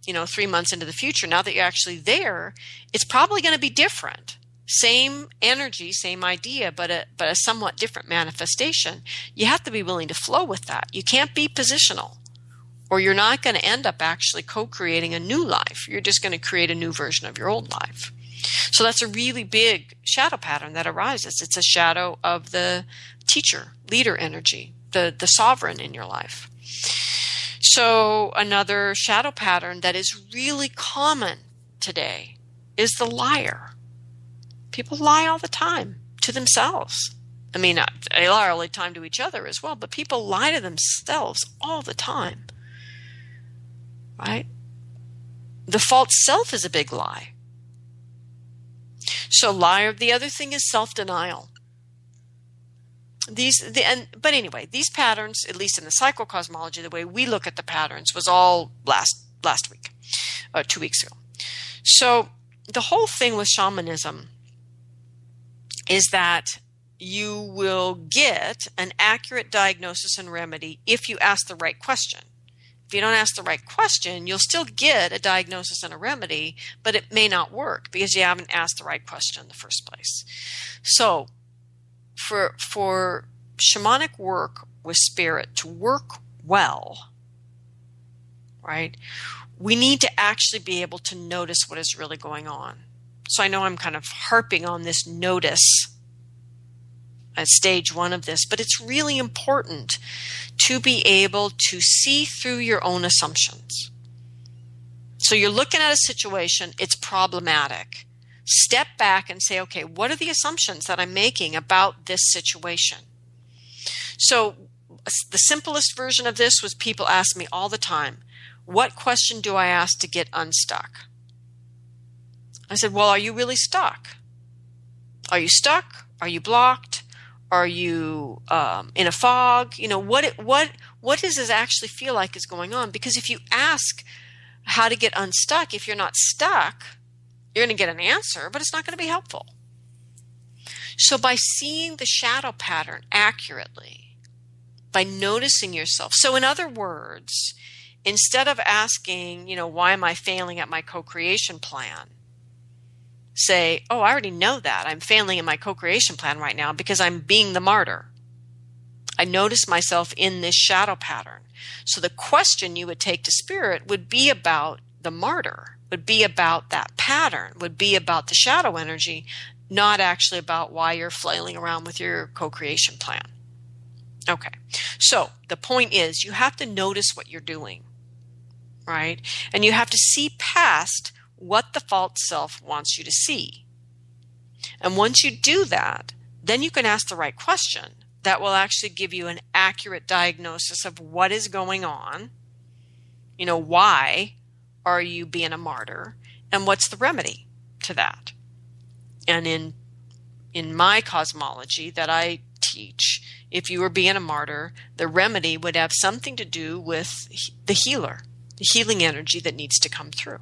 3 months into the future, now that you're actually there, it's probably going to be different. Same energy, same idea, but a somewhat different manifestation. You have to be willing to flow with that. You can't be positional, or you're not going to end up actually co-creating a new life. You're just going to create a new version of your old life. So that's a really big shadow pattern that arises. It's a shadow of the teacher, leader energy, the sovereign in your life. So another shadow pattern that is really common today is the liar. People lie all the time to themselves. I mean, they lie all the time to each other as well, but people lie to themselves all the time, right? The false self is a big lie. So the other thing is self-denial. But anyway, these patterns, at least in the psychocosmology, the way we look at the patterns was all last week, 2 weeks ago. So the whole thing with shamanism is that you will get an accurate diagnosis and remedy if you ask the right question. If you don't ask the right question, you'll still get a diagnosis and a remedy, but it may not work because you haven't asked the right question in the first place. So for shamanic work with spirit to work well, right, we need to actually be able to notice what is really going on. So I know I'm kind of harping on this notice at stage one of this, but it's really important to be able to see through your own assumptions. So you're looking at a situation, it's problematic. Step back and say, okay, what are the assumptions that I'm making about this situation? So the simplest version of this was people ask me all the time, what question do I ask to get unstuck? I said, well, are you really stuck? Are you stuck? Are you blocked? Are you in a fog? What does it actually feel like is going on? Because if you ask how to get unstuck, if you're not stuck, you're going to get an answer, but it's not going to be helpful. So by seeing the shadow pattern accurately, by noticing yourself. So in other words, instead of asking, why am I failing at my co-creation plan? Say, oh, I already know that. I'm failing in my co-creation plan right now because I'm being the martyr. I notice myself in this shadow pattern. So the question you would take to spirit would be about the martyr, would be about that pattern, would be about the shadow energy, not actually about why you're flailing around with your co-creation plan. Okay, so the point is you have to notice what you're doing, right? And you have to see past what the false self wants you to see. And once you do that, then you can ask the right question that will actually give you an accurate diagnosis of what is going on. Why are you being a martyr? And what's the remedy to that? And in my cosmology that I teach, if you were being a martyr, the remedy would have something to do with the healer, the healing energy that needs to come through.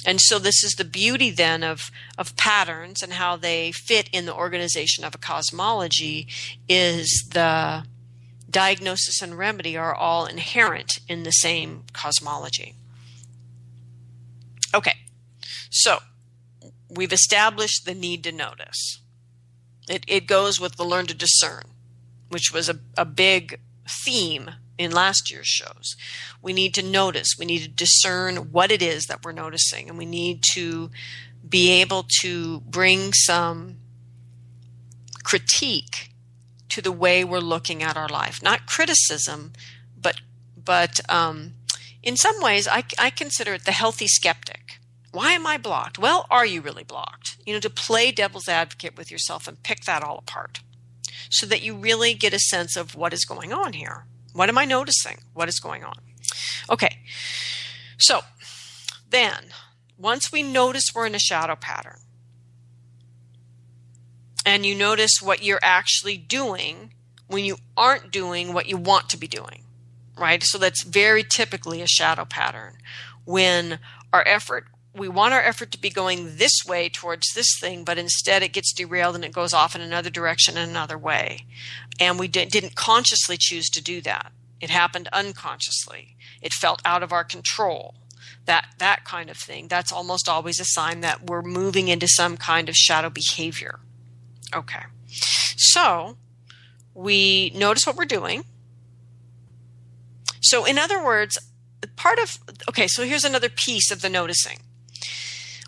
And so this is the beauty then of patterns and how they fit in the organization of a cosmology, is the diagnosis and remedy are all inherent in the same cosmology. Okay, so we've established the need to notice. It goes with the learn to discern, which was a big theme in last year's shows. We need to notice. We need to discern what it is that we're noticing, and we need to be able to bring some critique to the way we're looking at our life. Not criticism, but in some ways, I consider it the healthy skeptic. Why am I blocked? Well, are you really blocked? To play devil's advocate with yourself and pick that all apart so that you really get a sense of what is going on here. What am I noticing? What is going on? Okay, so then once we notice we're in a shadow pattern and you notice what you're actually doing when you aren't doing what you want to be doing, right? So that's very typically a shadow pattern. When we want our effort to be going this way towards this thing, but instead it gets derailed and it goes off in another direction in another way. And we didn't consciously choose to do that. It happened unconsciously. It felt out of our control. That kind of thing. That's almost always a sign that we're moving into some kind of shadow behavior. Okay. So we notice what we're doing. So in other words, so here's another piece of the noticing.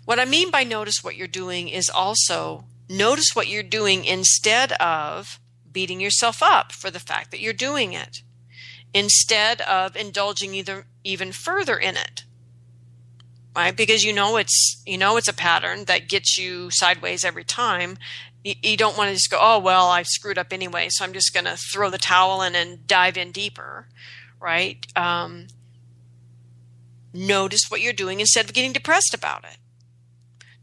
What I mean by notice what you're doing is also notice what you're doing instead of beating yourself up for the fact that you're doing it, instead of indulging even further in it, right? Because it's a pattern that gets you sideways every time. You don't want to just go, oh, well, I screwed up anyway, so I'm just going to throw the towel in and dive in deeper, right? Notice what you're doing instead of getting depressed about it.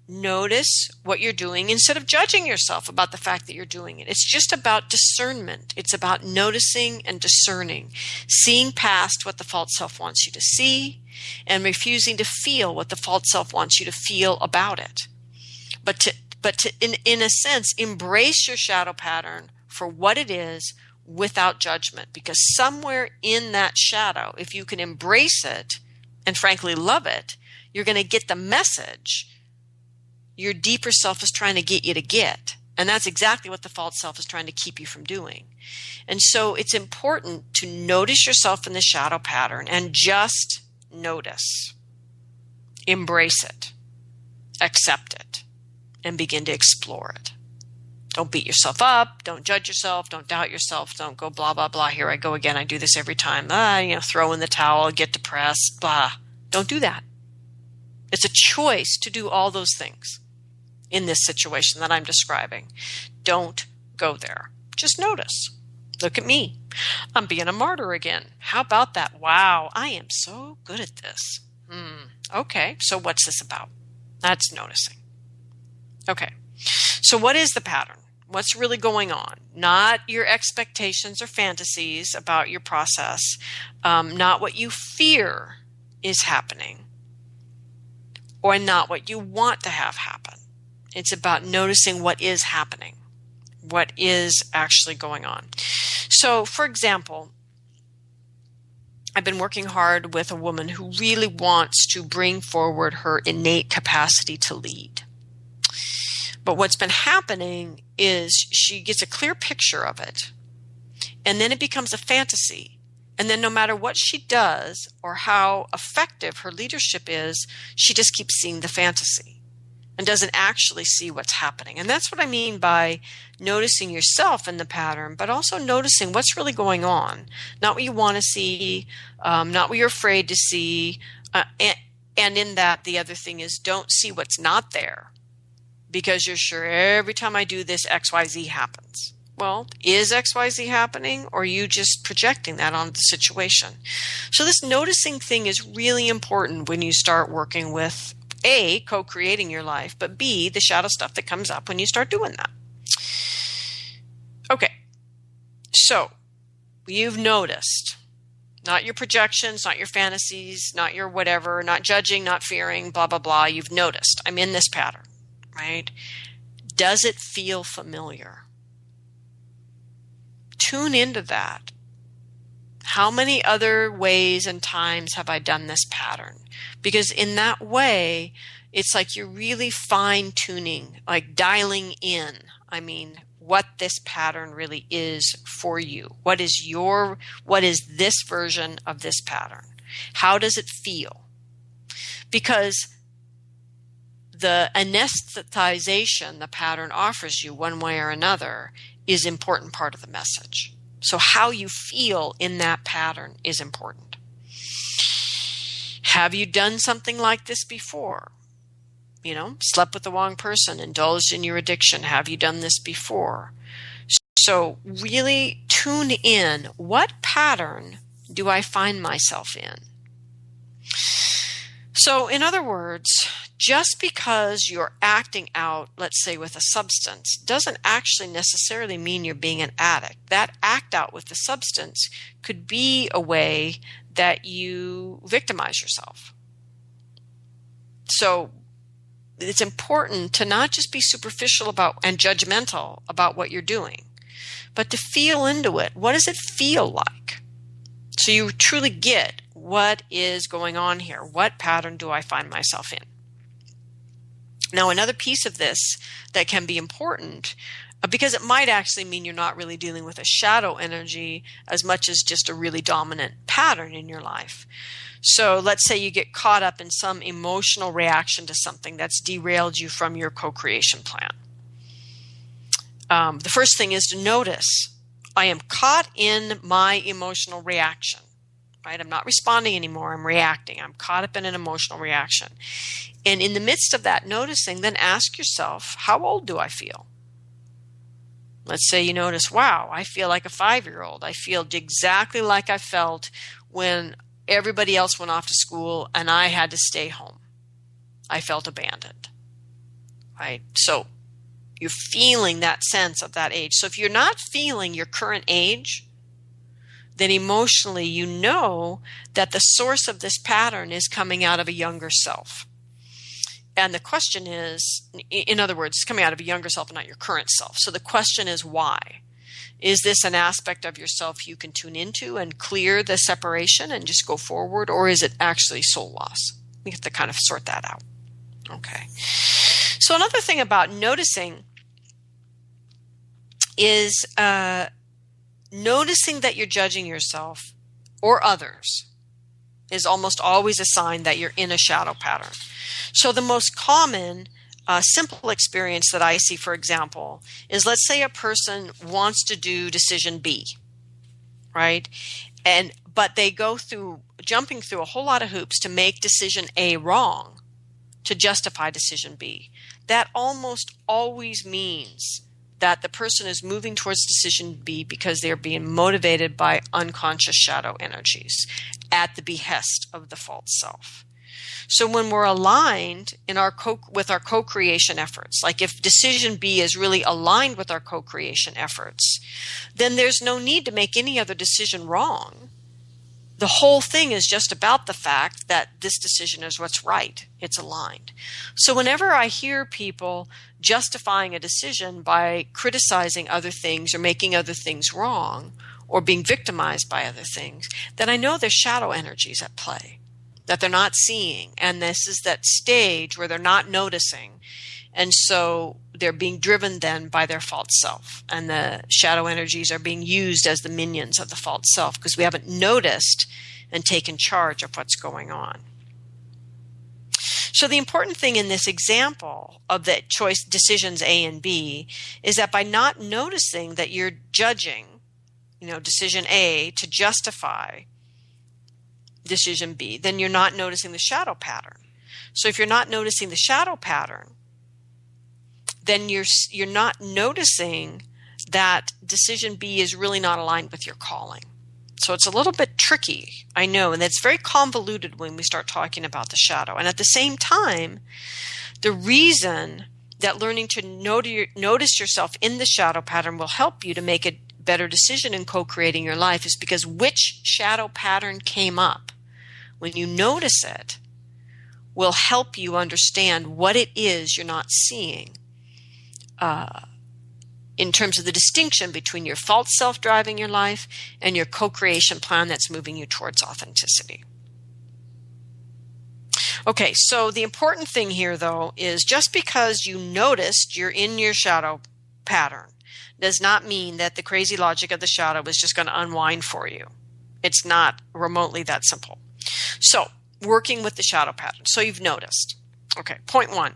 Notice what you're doing instead of judging yourself about the fact that you're doing it. It's just about discernment. It's about noticing and discerning, seeing past what the false self wants you to see and refusing to feel what the false self wants you to feel about it. But to in a sense, embrace your shadow pattern for what it is without judgment, because somewhere in that shadow, if you can embrace it and frankly love it, you're going to get the message your deeper self is trying to get you to get. And that's exactly what the false self is trying to keep you from doing. And so it's important to notice yourself in the shadow pattern and just notice. Embrace it. Accept it. And begin to explore it. Don't beat yourself up. Don't judge yourself. Don't doubt yourself. Don't go blah, blah, blah. Here I go again. I do this every time. Throw in the towel, get depressed, blah. Don't do that. It's a choice to do all those things in this situation that I'm describing. Don't go there. Just notice. Look at me. I'm being a martyr again. How about that? Wow, I am so good at this. Okay, so what's this about? That's noticing. Okay, so what is the pattern? What's really going on? Not your expectations or fantasies about your process, not what you fear is happening, or not what you want to have happen. It's about noticing what is happening, what is actually going on. So, for example, I've been working hard with a woman who really wants to bring forward her innate capacity to lead. But what's been happening is she gets a clear picture of it, and then it becomes a fantasy. And then no matter what she does or how effective her leadership is, she just keeps seeing the fantasy and doesn't actually see what's happening. And that's what I mean by noticing yourself in the pattern, but also noticing what's really going on. Not what you want to see, not what you're afraid to see. And in that, the other thing is don't see what's not there because you're sure every time I do this, XYZ happens. Well, is XYZ happening, or are you just projecting that onto the situation? So this noticing thing is really important when you start working with A, co-creating your life, but B, the shadow stuff that comes up when you start doing that. Okay, so you've noticed, not your projections, not your fantasies, not your whatever, not judging, not fearing, blah, blah, blah. You've noticed, I'm in this pattern, right? Does it feel familiar? Tune into that. How many other ways and times have I done this pattern? Because in that way, it's like you're really fine-tuning, like dialing in, what this pattern really is for you. What is this version of this pattern? How does it feel? Because the anesthetization the pattern offers you one way or another is an important part of the message. So how you feel in that pattern is important. Have you done something like this before? Slept with the wrong person, indulged in your addiction. Have you done this before? So really tune in. What pattern do I find myself in? So in other words, just because you're acting out, let's say with a substance, doesn't actually necessarily mean you're being an addict. That act out with the substance could be a way that you victimize yourself. So it's important to not just be superficial about and judgmental about what you're doing, but to feel into it. What does it feel like? So you truly get what is going on here. What pattern do I find myself in? Now, another piece of this that can be important, because it might actually mean you're not really dealing with a shadow energy as much as just a really dominant pattern in your life. So let's say you get caught up in some emotional reaction to something that's derailed you from your co-creation plan. The first thing is to notice, I am caught in my emotional reaction. Right? I'm not responding anymore. I'm reacting. I'm caught up in an emotional reaction. And in the midst of that noticing, then ask yourself, how old do I feel? Let's say you notice, wow, I feel like a 5-year-old. I feel exactly like I felt when everybody else went off to school and I had to stay home. I felt abandoned. Right? So you're feeling that sense of that age. So if you're not feeling your current age, then emotionally you know that the source of this pattern is coming out of a younger self. And the question is, in other words, it's coming out of a younger self and not your current self. So the question is why? Is this an aspect of yourself you can tune into and clear the separation and just go forward? Or is it actually soul loss? We have to kind of sort that out. Okay. So another thing about noticing is noticing that you're judging yourself or others is almost always a sign that you're in a shadow pattern. So the most common simple experience that I see, for example, is let's say a person wants to do decision B, right? But they go through jumping through a whole lot of hoops to make decision A wrong. to justify decision B. That almost always means that the person is moving towards decision B because they're being motivated by unconscious shadow energies at the behest of the false self. So when we're aligned in with our co-creation efforts, like if decision B is really aligned with our co-creation efforts, then there's no need to make any other decision wrong. The whole thing is just about the fact that this decision is what's right. It's aligned. So whenever I hear people justifying a decision by criticizing other things or making other things wrong or being victimized by other things, then I know there's shadow energies at play that they're not seeing. And this is that stage where they're not noticing. And so they're being driven then by their false self. And the shadow energies are being used as the minions of the false self because we haven't noticed and taken charge of what's going on. So the important thing in this example of the choice decisions A and B is that by not noticing that you're judging, decision A to justify decision B, then you're not noticing the shadow pattern. So if you're not noticing the shadow pattern, then you're not noticing that decision B is really not aligned with your calling. So it's a little bit tricky, I know, and it's very convoluted when we start talking about the shadow. And at the same time, the reason that learning to notice yourself in the shadow pattern will help you to make a better decision in co-creating your life is because which shadow pattern came up when you notice it will help you understand what it is you're not seeing in terms of the distinction between your false self driving your life and your co-creation plan that's moving you towards authenticity. Okay, so the important thing here, though, is just because you noticed you're in your shadow pattern does not mean that the crazy logic of the shadow is just going to unwind for you. It's not remotely that simple. So, working with the shadow pattern. So you've noticed. Okay, point 1.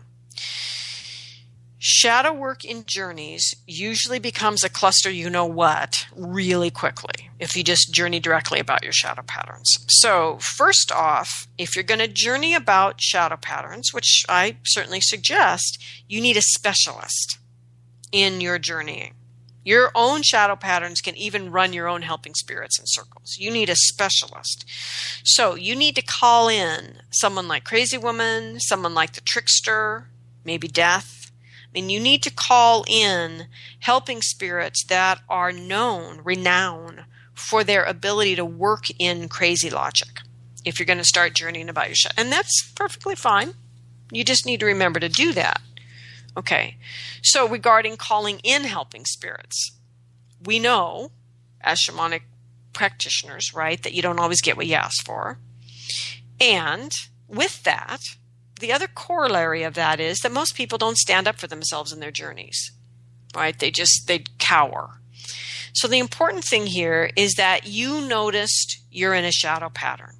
Shadow work in journeys usually becomes a cluster you-know-what really quickly if you just journey directly about your shadow patterns. So first off, if you're going to journey about shadow patterns, which I certainly suggest, you need a specialist in your journeying. Your own shadow patterns can even run your own helping spirits in circles. You need a specialist. So you need to call in someone like Crazy Woman, someone like the Trickster, maybe Death. You need to call in helping spirits that are renowned for their ability to work in crazy logic if you're going to start journeying about your shadow. And that's perfectly fine. You just need to remember to do that. Okay, so regarding calling in helping spirits, we know as shamanic practitioners, right, that you don't always get what you ask for. And with that, the other corollary of that is that most people don't stand up for themselves in their journeys, right? They cower. So the important thing here is that you noticed you're in a shadow pattern.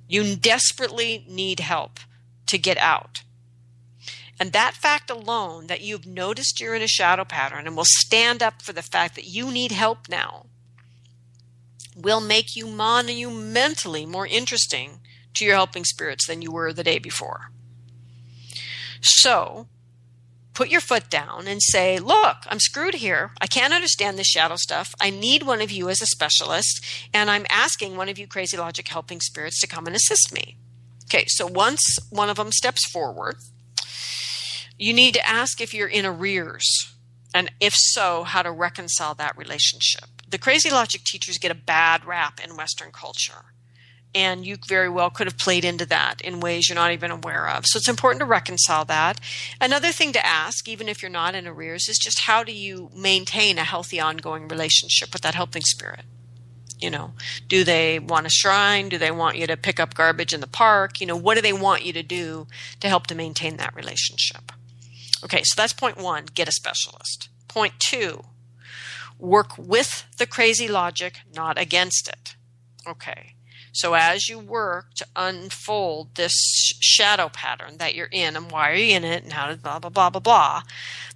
You desperately need help to get out. And that fact alone, that you've noticed you're in a shadow pattern and will stand up for the fact that you need help now, will make you monumentally more interesting to your helping spirits than you were the day before. So, put your foot down and say, look, I'm screwed here. I can't understand this shadow stuff. I need one of you as a specialist, and I'm asking one of you crazy logic helping spirits to come and assist me. Okay, so once one of them steps forward, you need to ask if you're in arrears, and if so, how to reconcile that relationship. The crazy logic teachers get a bad rap in Western culture, and you very well could have played into that in ways you're not even aware of. So it's important to reconcile that. Another thing to ask, even if you're not in arrears, is just how do you maintain a healthy ongoing relationship with that helping spirit? Do they want a shrine? Do they want you to pick up garbage in the park? What do they want you to do to help to maintain that relationship? Okay, so that's point 1, get a specialist. Point 2, work with the crazy logic, not against it. Okay. So as you work to unfold this shadow pattern that you're in and why are you in it and how to blah, blah, blah, blah, blah,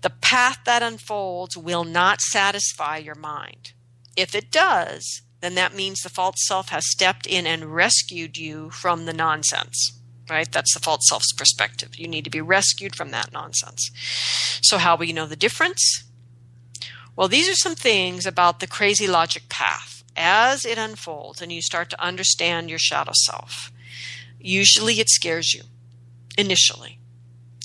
the path that unfolds will not satisfy your mind. If it does, then that means the false self has stepped in and rescued you from the nonsense. right? That's the false self's perspective. You need to be rescued from that nonsense. So how will you know the difference? Well, these are some things about the crazy logic path. As it unfolds and you start to understand your shadow self, usually it scares you initially.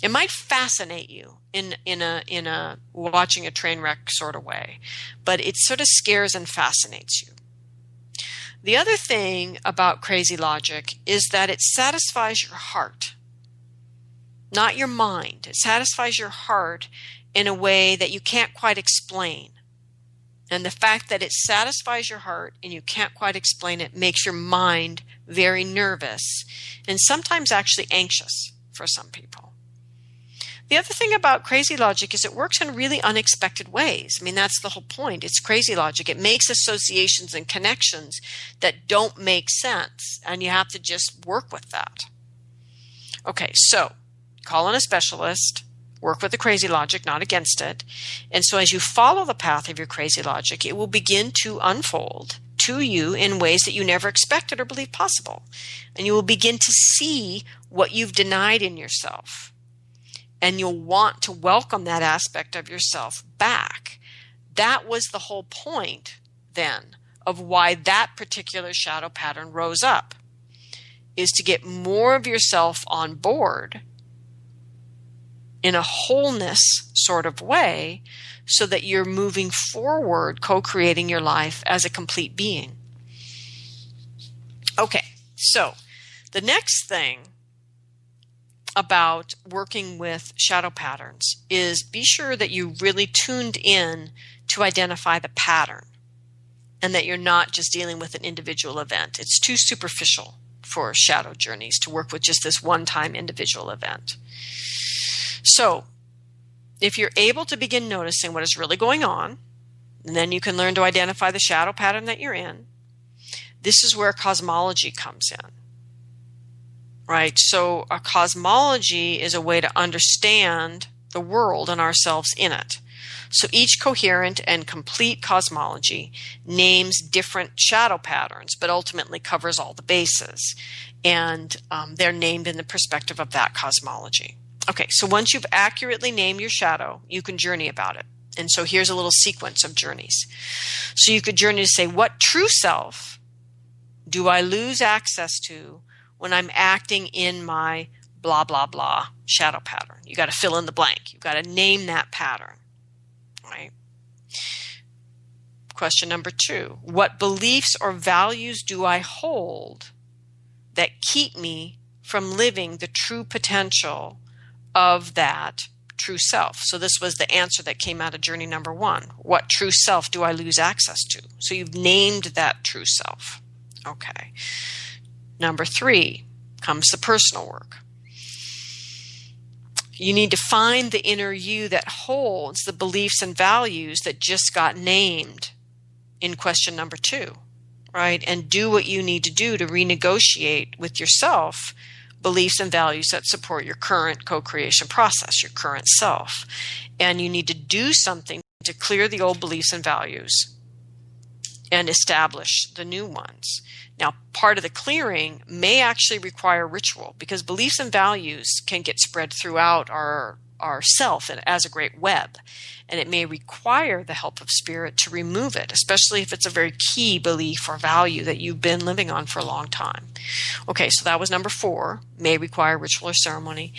It might fascinate you in a watching a train wreck sort of way, but it sort of scares and fascinates you. The other thing about crazy logic is that it satisfies your heart, not your mind. It satisfies your heart in a way that you can't quite explain. And the fact that it satisfies your heart and you can't quite explain it makes your mind very nervous and sometimes actually anxious for some people. The other thing about crazy logic is it works in really unexpected ways. I mean, that's the whole point. It's crazy logic. It makes associations and connections that don't make sense, and you have to just work with that. Okay, so call in a specialist, work with the crazy logic, not against it. And so as you follow the path of your crazy logic, it will begin to unfold to you in ways that you never expected or believed possible. And you will begin to see what you've denied in yourself. And you'll want to welcome that aspect of yourself back. That was the whole point, then, of why that particular shadow pattern rose up, is to get more of yourself on board in a wholeness sort of way so that you're moving forward, co-creating your life as a complete being. Okay, so the next thing about working with shadow patterns is be sure that you really tuned in to identify the pattern and that you're not just dealing with an individual event. It's too superficial for shadow journeys to work with just this one-time individual event. So if you're able to begin noticing what is really going on, and then you can learn to identify the shadow pattern that you're in, this is where cosmology comes in. Right? So a cosmology is a way to understand the world and ourselves in it. So each coherent and complete cosmology names different shadow patterns, but ultimately covers all the bases. And they're named in the perspective of that cosmology. Okay, so once you've accurately named your shadow, you can journey about it. And so here's a little sequence of journeys. So you could journey to say, what true self do I lose access to when I'm acting in my blah, blah, blah shadow pattern? You got to fill in the blank. You've got to name that pattern, right? Question number 2, what beliefs or values do I hold that keep me from living the true potential of that true self? So this was the answer that came out of journey number 1. What true self do I lose access to? So you've named that true self. Okay. Number 3 comes the personal work. You need to find the inner you that holds the beliefs and values that just got named in question number 2, right? And do what you need to do to renegotiate with yourself beliefs and values that support your current co-creation process, your current self. And you need to do something to clear the old beliefs and values and establish the new ones. Now, part of the clearing may actually require ritual, because beliefs and values can get spread throughout our self as a great web. And it may require the help of spirit to remove it, especially if it's a very key belief or value that you've been living on for a long time. Okay, so that was number 4, may require ritual or ceremony.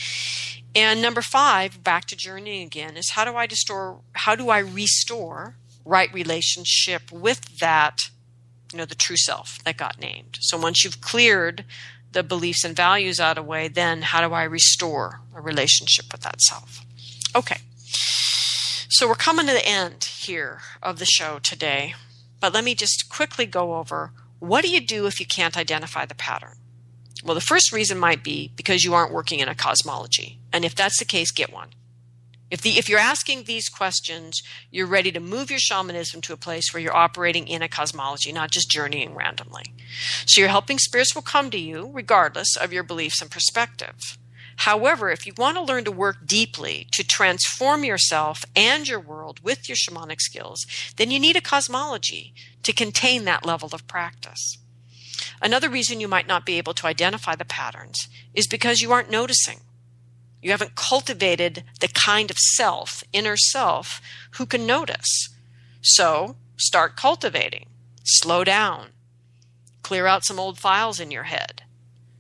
And number 5, back to journeying again, is how do I restore right relationship with that, the true self that got named. So once you've cleared the beliefs and values out of the way, then how do I restore a relationship with that self? Okay. So we're coming to the end here of the show today, but let me just quickly go over, what do you do if you can't identify the pattern? Well, the first reason might be because you aren't working in a cosmology. And if that's the case, get one. If you're asking these questions, you're ready to move your shamanism to a place where you're operating in a cosmology, not just journeying randomly. So your helping spirits will come to you regardless of your beliefs and perspective. However, if you want to learn to work deeply to transform yourself and your world with your shamanic skills, then you need a cosmology to contain that level of practice. Another reason you might not be able to identify the patterns is because you aren't noticing. You haven't cultivated the kind of self, inner self, who can notice. So start cultivating. Slow down. Clear out some old files in your head.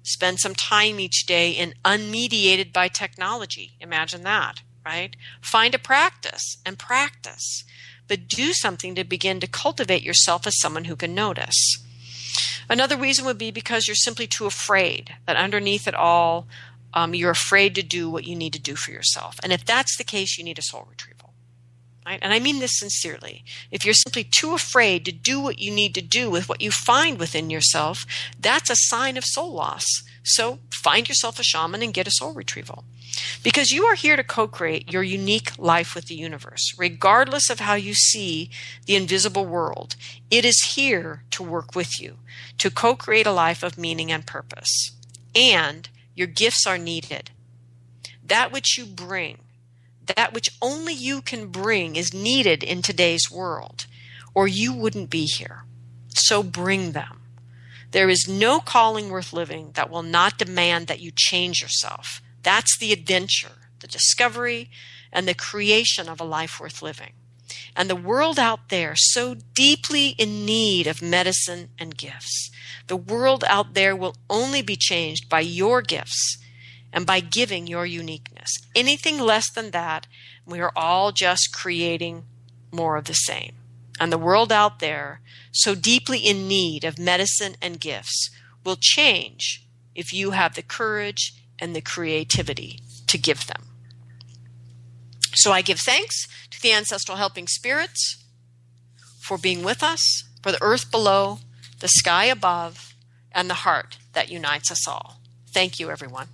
Spend some time each day in unmediated by technology. Imagine that, right? Find a practice and practice. But do something to begin to cultivate yourself as someone who can notice. Another reason would be because you're simply too afraid, that underneath it all, you're afraid to do what you need to do for yourself. And if that's the case, you need a soul retrieval. Right? And I mean this sincerely. If you're simply too afraid to do what you need to do with what you find within yourself, that's a sign of soul loss. So find yourself a shaman and get a soul retrieval. Because you are here to co-create your unique life with the universe. Regardless of how you see the invisible world, it is here to work with you, to co-create a life of meaning and purpose. And your gifts are needed. That which you bring, that which only you can bring, is needed in today's world, or you wouldn't be here. So bring them. There is no calling worth living that will not demand that you change yourself. That's the adventure, the discovery, and the creation of a life worth living. And the world out there, so deeply in need of medicine and gifts. The world out there will only be changed by your gifts and by giving your uniqueness. Anything less than that, we are all just creating more of the same. And the world out there, so deeply in need of medicine and gifts, will change if you have the courage and the creativity to give them. So I give thanks to the ancestral helping spirits for being with us, for the earth below, the sky above, and the heart that unites us all. Thank you, everyone.